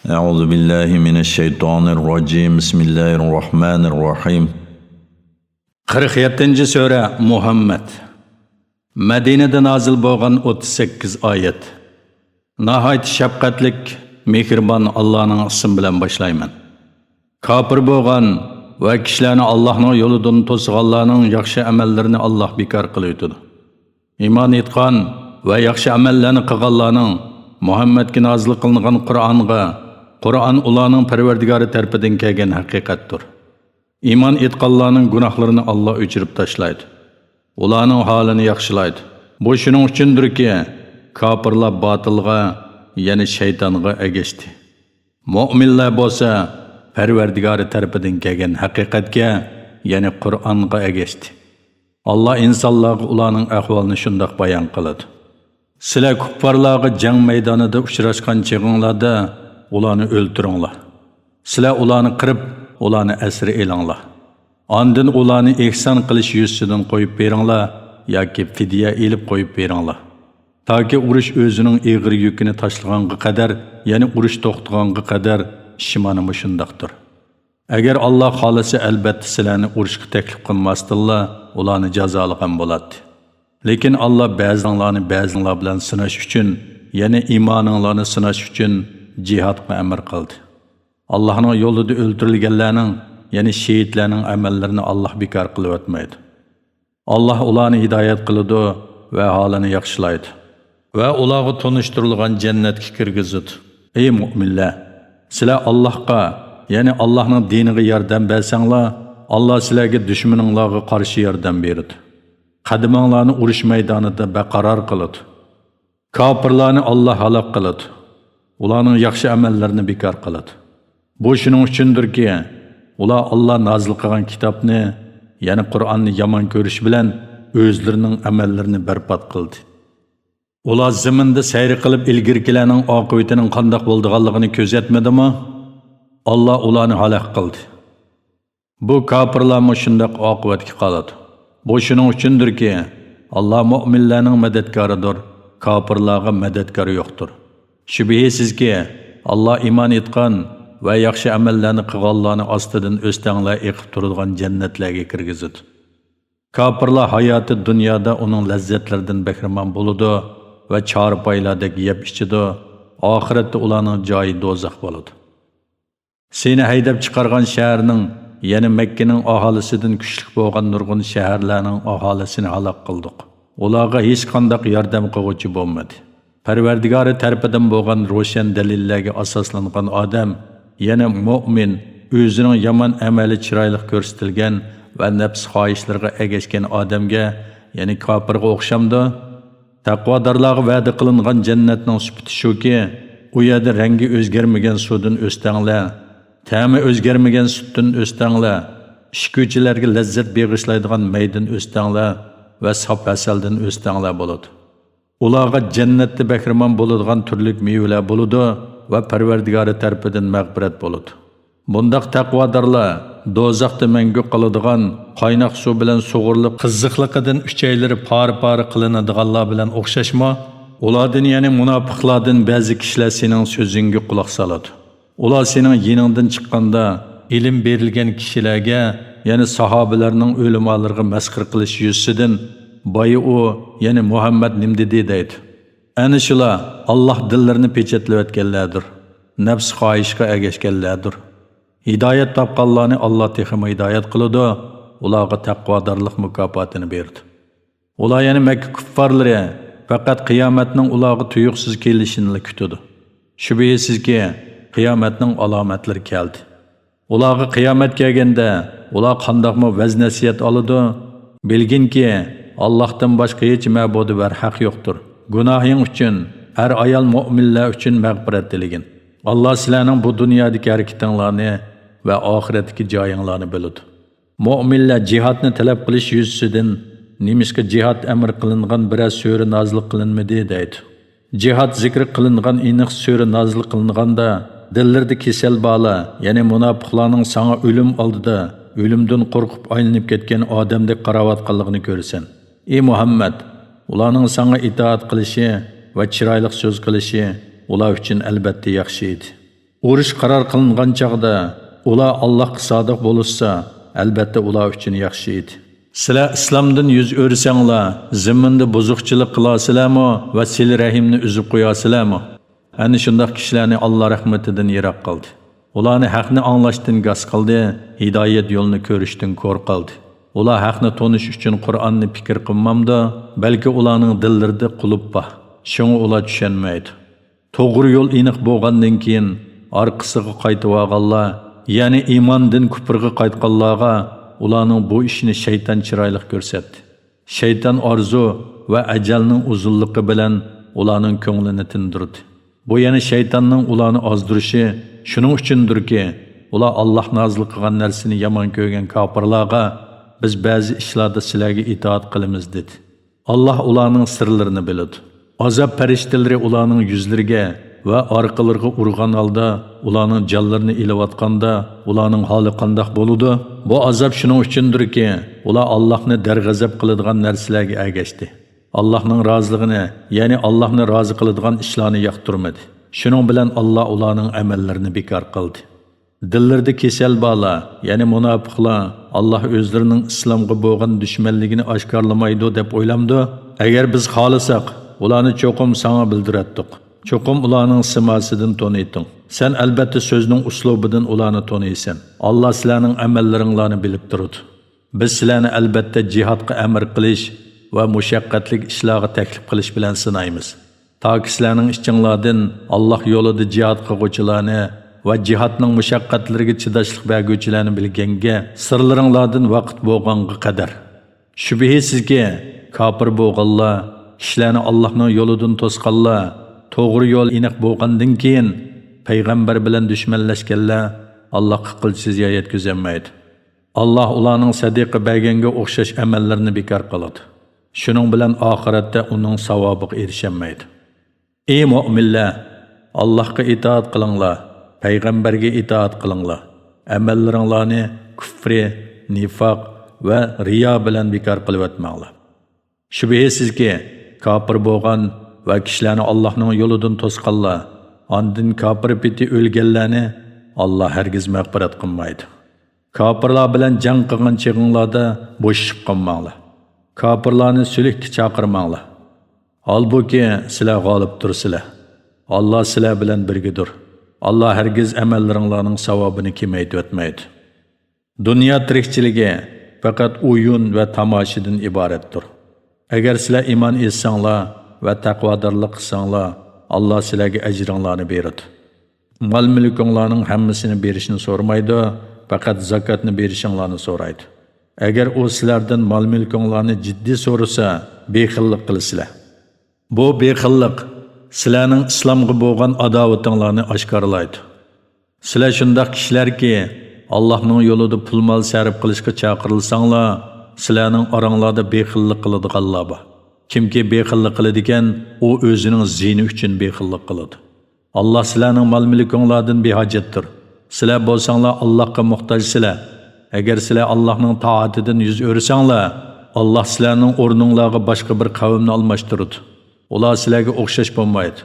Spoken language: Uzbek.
أعوذ بالله من الشيطان الرجيم بسم الله الرحمن الرحيم 47. Sure Muhammed Medine'de nazil bo'lgan 38 oyat. Nahayt şefqatlik, mehriban Allah'ın ismi bilan başlayman. Kafir bo'lgan va kishilarni Allohning yo'lidan to'sganlarning yaxshi amallarini Alloh bekor qilib o'tadi. Iymon etgan va yaxshi amallarni qilganlarning Muhammadga nazil qilingan Qur'on ularning Parvardigori tarafidan kelgan haqiqatdir. İman etqanlarning gunohlarini Alloh o'chirib tashlaydi. Ularning holini yaxshilaydi. Bu shuning uchundirki, kofirlar botilga, ya'ni shaytonga ergashdi. Mu'minlar bo'lsa, Parvardigori tarafidan kelgan haqiqatga, ya'ni Qur'onga ergashdi. Alloh insonlarga ularning ahvolini shundoq bayon qiladi. Sizlar kuffarlarga jang maydonida uchrashgan chig'inglarda ularni o'ltiringlar. Sizlar ularni qirib, ularni asir elinglar. Ondan ularni ihson qilish yuzidan qo'yib beringlar yoki fidya elib qo'yib beringlar. Toki urush o'zining ig'ir yukini tashlaganga qadar, ya'ni urush to'xtaganga qadar shimani shundaqdir. Agar Alloh xolisa albatta sizlarni urushga taklif qilmasdinlar, ularni jazolagan bo'ladi. Lekin Alloh ba'zilarni bilan sinash uchun, ya'ni iymoninglarni sinash uchun jihadga amr qildi. Allah'ın yo'lida o'ldirilganlarning, ya'ni shehidlarning amallarini Alloh bekor qilib o'tmaydi. Alloh ularni hidoyat qiladi va holini yaxshilaydi. Va ularga tunishtirilgan jannatga kirgizadi. Ey mu'minlar, sizlar Allohga, ya'ni Allohning diniga yordam bersanglar, Alloh sizlarga dushmaninglarga qarshi yordam beradi. Qadaminglarni urush maydonida baqaror qiladi. Kofirlarni Alloh halok qiladi. Ularning yaxshi amallarini bekor qiladi. Bu shuning uchundirki, ular Alloh nazil qilgan kitobni, ya'ni Qur'onni yomon ko'rish bilan o'zlarining amallarini barbod qildi. Ular zaminda sayr qilib ilgirkilarning oqibatining qanday bo'lganligini ko'zatmadimi? Alloh ularni halok qildi. Bu kofirlar shunday oqibatga qoladi. Bu shuning uchundirki, Alloh mu'minlarning madadkoridir, kofirlarga madadkori yo'qdir. Shubhisizki, Alloh iymon etgan va yaxshi amallarni qilganlarni ostidan o'stanglar eqib turadigan jannatlarga kirgizadi. Kofirlar hayoti dunyoda uning lazzatlaridan bahramand bo'ladi va chorpoylardek yeb ichidi. Oxiratda ularning joyi do'zax bo'ladi. Seni haydab chiqargan shaharning, ya'ni Makkaning aholisidan kuchli bo'lgan nurg'un shaharlarning aholisini halok qildik. Ularga hech qanday yordam qiluvchi bo'lmadi. Parvardigori tarafidan bo'lgan ro'shan dalillarga asoslangan odam, ya'ni mu'min, o'zining yomon amali chiroyli ko'rsatilgan va nafs xohishlariga egashgan odamga, ya'ni kofirga o'xshamdi. Taqvodorlarga va'da qilingan jannatning sifati shuki, u yerda rangi o'zgarmagan suvdan o'stanglar, ta'mi o'zgarmagan sutdan o'stanglar, ishko'chilarga lazzat beg'ishlaydigan maydan o'stanglar va sop asaldan o'stanglar bo'ladi. Ularga jannatda bahramand bo'ladigan turli mevalar bo'ladi va Parvardigori tarafidan mag'firat bo'ladi. Bundaq taqvodorlar do'zaxda mangu qoladigan qaynoq suv bilan sug'urilib qiziqliqidan uchaylari par qilinadiganlar bilan o'xshashmi? Ulardan, ya'ni munofiqlardan ba'zi kishilar sening so'zingga quloq soladi. Ular sening yiningdan chiqqanda ilm berilgan kishilarga, ya'ni sahobalarning o'limalariga masxir qilish yuzidan boyi u, ya'ni Muhammad nim dedi deydi. Ana shular Alloh dillarini pechatlayib o'tganlardir. Nafs xohishga ergashganlardir. Hidoyat topganlarni Alloh texmi hidoyat qiladi, ularga taqvodorlik mukofotini berdi. Ular, ya'ni Makka kuffarlari faqat qiyomatning ularga tuyuqsiz kelishini kutadi. Shubhisizki, qiyomatning alomatlari keldi. Ularga qiyomat kelganda, ular qandoqmi vaz-nasiyat oladi? Bilginki, Allohdan boshqa hech ma'budi var haq yo'qdir. Gunohing uchun, har ayol mu'minlar uchun mag'firat tiligin. Alloh sizlarning bu dunyodagi harakatinglarni va oxiratdagi joyinglarni biladi. Mu'minlar jihadni talab qilish yuzasidan nimishga jihad amr qilingan biroz sura nozil qilinmadi deydi. Jihad zikr qilingan aniq sura nozil qilinganda dillarda kasal bola, ya'ni munofiqlarning sana o'lim oldida o'limdan qo'rqib aylanib ketgan odamdek qaravotganligini ko'rsan. Ey Muhammad, ularning sana itoat qilishi va chiroyli so'z qilishi ular uchun albatta yaxshi edi. Urush qaror qilingan chaqda ular Allohga sodiq bo'lsa, albatta ular uchun yaxshi edi. Sizlar islomdan yuz o'rsanglar, zaminda buzuqchilik qilasizlarmi va sil rahimni uzib qo'yasizlarmi? Ana shunday kishilarni Alloh rahmatidan yiroq qildi. Ularni haqni anglashdan g'as qildi, hidoyat yo'lini ko'rishdan ko'r qildi. Ular haqni tonish uchun Qur'onni fikr qilmamda, balki ularning dillarida qulub bor. Shunga ular tushunmaydi. To'g'ri yo'l aniq bo'lgandan keyin orqasiga qaytib olganlar, ya'ni iymondan kufrga qaytganlarga ularning bu ishini shayton chiroyli ko'rsatdi. Shayton orzu va ajalning uzunligi bilan ularning ko'nglini tindirdi. Bu yana shaytonning ularni ozdirishi, shuning uchundirki, ular Alloh nozil qilgan narsani yomon ko'rgan kofirlarga biz ba'zi ishlarda sizlarga itoat qilamiz dedi. Alloh ularning sirlarini biladi. Azab farishtalari ularning yuzlariga va orqalariga urgan holda ularning jonlarini ilayotganda ularning holi qandoq bo'ludi? Bu azab shuning uchundirki, ular Allohni darg'azab qiladigan narsalarga ergashdi. Allohning roziligini, ya'ni Allohni rozi qiladigan ishlarni yoqtirmadi. Shuning bilan Alloh ularning amallarini bekor qildi. Dillarda kesal bala, ya'ni munofiqlar Alloh o'zlarining islomga bo'lgan dushmanligini oshkorlamaydi deb o'ylamdi. Agar biz xohlasak, ularni cho'qim sana bildiratdik. Cho'qim ularning simasidan toniyting. Sen albatta so'zning uslubidan ularni toniysan. Alloh sizlarning amallaringlarni bilib turadi. Biz sizlarni albatta jihodga amr qilish va mushaqqatli ishlarga taklif qilish bilan sinaymiz. Toki sizlarning ichinglardan Alloh yo'lida jihad qiluvchilarni va jihodning mushaqqatlariga chidashlik berguvchilarni bilganga sirlaringlardan vaqt bo'lganga qadar. Shubhisizki, kofir bo'lganlar, kishilarni Allohning yo'lidan to'sqanlar, to'g'ri yo'l aniq bo'lgandan keyin payg'ambar bilan dushmanlashganlar Allohga qilchisiz yetkazolmaydi. Alloh ularning sadiqa berganga o'xshash amallarini bekor qiladi. Shuning bilan oxiratda uning savobiga erishamaydi. Ey mu'minlar, Allohga itoat qilinglar, payg'ambarga itoat qilinglar. Amallaringlarni kufri, nifoq va riyo bilan bekor qilib o'tmanglar. Shubhisizki, kofir bo'lgan va kishilarni Allohning yo'lidan to'sqanlar, ondan kofir piti o'lganlarni Alloh hargiz mag'firat qilmaydi. Kofirlar bilan jang qilgan chig'inglarda bo'shib qolmanglar. Kofirlarni sulhga chaqirmanglar. Halbuki sizlar g'olib tursizlar. Alloh sizlar bilan birgadir. Alloh hargiz amallaringlarning savobini kemaytirib o'tmaydi. Dunyo tirikchiligi faqat o'yin va tomoshadan iboratdir. Agar sizlar iymon etsanglar va taqvodorlik qilsanglar, Alloh sizlarga ajringlarni beradi. Mol-mulkinglarning hammasini berishni so'ramaydi, faqat zakotni berishinglarni so'raydi. Agar u sizlardan mol-mulkinglarni jiddiy so'rasa, bexillik qilasizlar. Bu bexillik sizlarning islomga bo'lgan adovatinglarni oshkorlaydi. Sizlar shunday kishilarki, Allohning yo'lida pul-mol sarf qilishga chaqirilsanglar, sizlarning oranglarda bexillik qiladiganlar bor. Kimki bexillik qiladi ekan, u o'zining zini uchun bexillik qiladi. Alloh sizlarning mol-mulkinglardan behojatdir. Sizlar bo'lsanglar Allohga muhtojsizlar. Agar sizlar Allohning taatidan yuz o'rsanglar, Alloh sizlarning o'rninglarga boshqa bir qavmni almashtiradi. Ular sizlarga o'xshash bo'lmaydi.